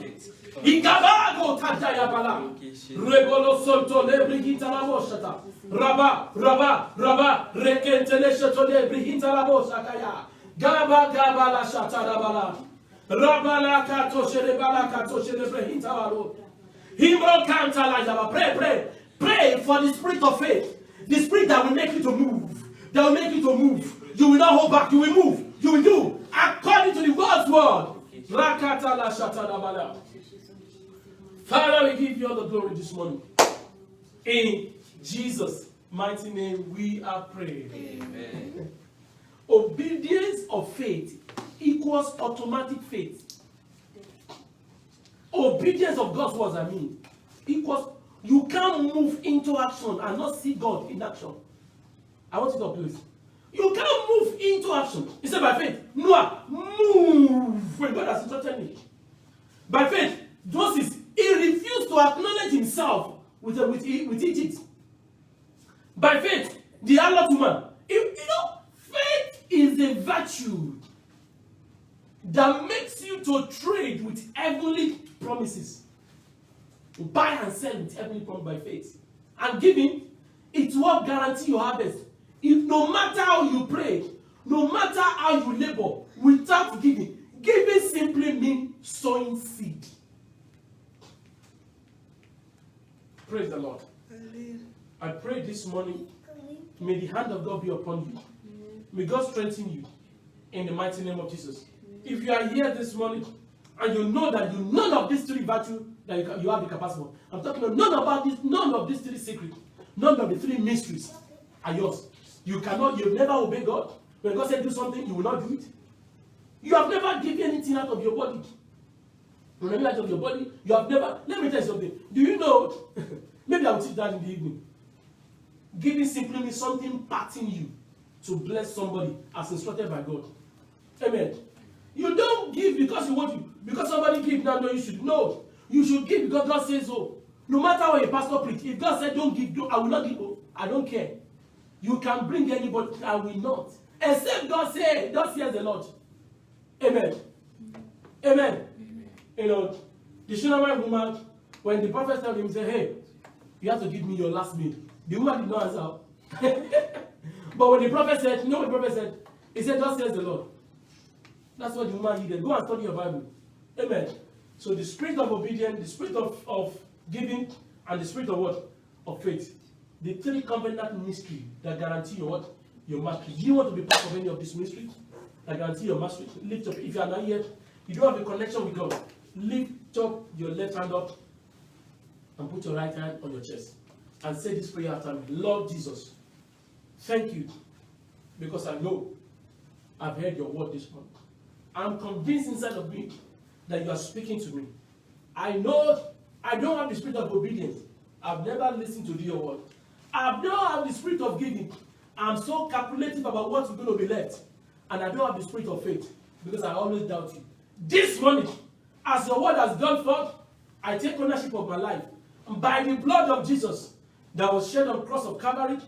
Igabago tadaya bala. Rebolo solto lebrigita la boshata. Raba. Rekentele shato lebrigita la boshakaya. Gaba la shatada bala. Rabala kato sherebala kato sherebrigita balo. Himro kantala jaba. Pray for the spirit of faith. The spirit that will make you to move. That will make you to move. You will not hold back. You will move. You will do according to the God's word. Rakata la shatada bala. Father, we give you all the glory this morning. In Jesus' mighty name, we are praying. Amen. of faith equals automatic faith. Obedience of God's words, equals, you can't move into action and not see God in action. I want you to please. You can't move into action. He said by faith, Noah, move when God has instructed me. By faith, Joseph, he refused to acknowledge himself with Egypt. By faith, the Harlot woman, faith is a virtue that makes you to trade with heavenly promises. Buy and sell with heavenly promise by faith. And giving, it will guarantee your harvest. If no matter how you pray, no matter how you labor, without giving simply means sowing seed. Praise the Lord. I pray this morning, may the hand of God be upon you. May God strengthen you in the mighty name of Jesus. If you are here this morning and you know that none of these three virtues that you have the capacity for, I'm talking about none of these three secrets, none of the three mysteries are yours. You've never obeyed God. When God said do something, you will not do it. You have never given anything out of your body. Let me tell you something. Do you know, maybe I will teach that in the evening. Giving simply means something parting you to bless somebody as instructed by God. Amen. You don't give because you want to. Because somebody gives now, no, you should. No. You should give because God says so. No matter what a pastor preach, if God said don't give, I will not give. I don't care. You can bring anybody, I will not. Except God says, thus hears the Lord. Amen. Amen. You know, the Shunammite woman, when the prophet told him, he said, hey, you have to give me your last meal. The woman did not answer. But when the prophet said, you know what the prophet said? He said, thus says the Lord. That's what the woman needed. Go and study your Bible. Amen. So the spirit of obedience, the spirit of giving, and the spirit of what? Of faith. The three covenant mystery that guarantee your what? Your mastery. Do you want to be part of any of this mystery? That guarantee your mastery? Lift up. If you are not yet, you don't have a connection with God. Lift up your left hand up and put your right hand on your chest. And say this prayer after me. Lord Jesus, thank you. Because I know I've heard your word this morning. I'm convinced inside of me that you are speaking to me. I know I don't have the spirit of obedience. I've never listened to your word. I don't have the spirit of giving. I'm so calculative about what's going to be left. And I don't have the spirit of faith because I always doubt you. This morning, as your word has gone forth, I take ownership of my life. And by the blood of Jesus that was shed on the cross of Calvary,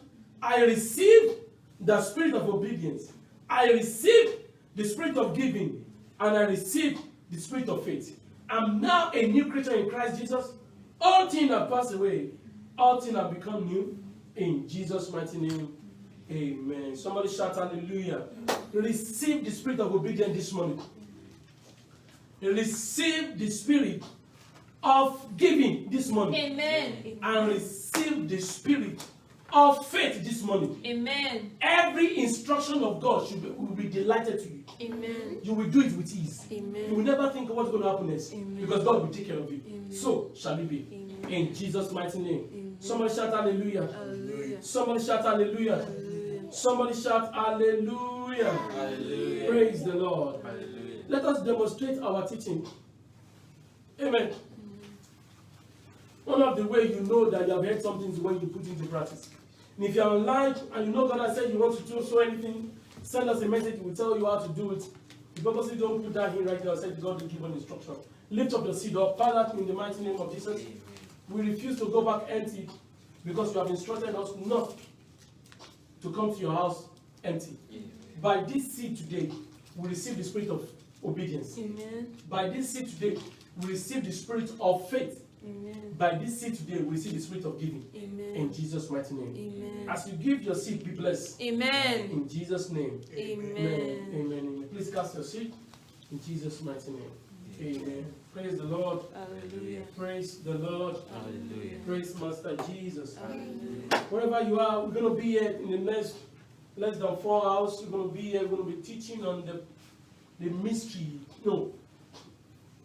I receive the spirit of obedience. I receive the spirit of giving. And I receive the spirit of faith. I'm now a new creature in Christ Jesus. All things have passed away. All things have become new. In Jesus' mighty name, amen. Somebody shout hallelujah. Receive the spirit of obedience this morning. Receive the spirit of giving this morning. Amen. And receive the spirit of faith this morning. Amen. Every instruction of God will be delighted to you. Amen. You will do it with ease. Amen. You will never think of what's going to happen next. Amen. Because God will take care of you. Amen. So shall it be. Amen. In Jesus' mighty name. Amen. Somebody shout hallelujah. Hallelujah. Somebody shout hallelujah. Hallelujah. Somebody shout hallelujah. Hallelujah. Praise the Lord. Hallelujah. Let us demonstrate our teaching. Amen. One of the ways you know that you have heard something is when you put it into practice. And if you are online and you know God has said you want to do so anything, send us a message. We'll tell you how to do it. You purposely don't put that in right now. Say God will give an instruction. Lift up your seed up. Father, in the mighty name of Jesus, we refuse to go back empty because you have instructed us not to come to your house empty. By this seed today, we receive the spirit of obedience. Amen. By this seed today, we receive the spirit of faith. Amen. By this seed today, we receive the spirit of giving. Amen. In Jesus' mighty name. Amen. As you give your seed, be blessed. Amen. In Jesus' name. Amen. Amen. Amen. Please cast your seed. In Jesus' mighty name. Amen. Praise the Lord. Hallelujah. Praise the Lord. Hallelujah. Praise Master Jesus. Hallelujah. Wherever you are, we're going to be here in the next less than 4 hours. We're going to be here. We're going to be teaching on the mystery. No.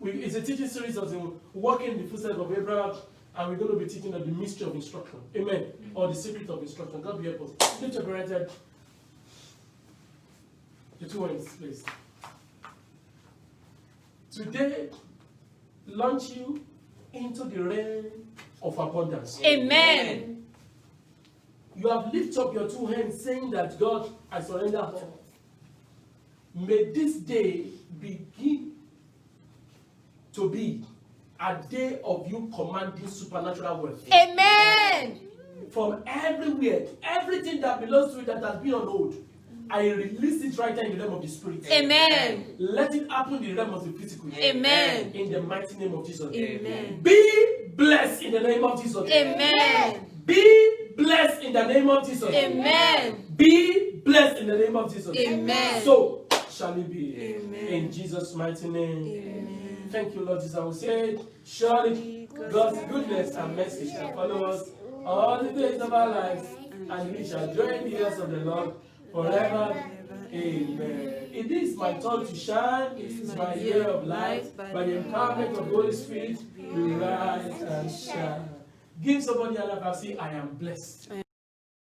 It's a teaching series of walking in the footsteps of Abraham, and we're going to be teaching on the mystery of instruction. Amen. Or the secret of instruction. God be help us. Lift your right hand. The two hands, please. Today, launch you into the realm of abundance. Amen. You have lifted up your two hands saying that, God, I surrender all. May this day begin to be a day of you commanding supernatural wealth. Amen. From everywhere, everything that belongs to you that has been on hold, I release it right now in the realm of the spirit. Amen. Let it happen in the realm of the physical. Amen. In the mighty name of Jesus. Amen. Be blessed in the name of Jesus. Amen. Be blessed in the name of Jesus. Amen. Be blessed in the name of Jesus. Amen. So shall it be. Amen. In Jesus' mighty name. Amen. Thank you, Lord Jesus. I will say, surely God's goodness and mercy shall follow us all the days of our lives, and we shall dwell in the house of the Lord forever. Amen. It is my turn to shine. It is my year of light. By the empowerment of the Holy Spirit, we rise and shine. Give somebody a laugh and say, I am blessed.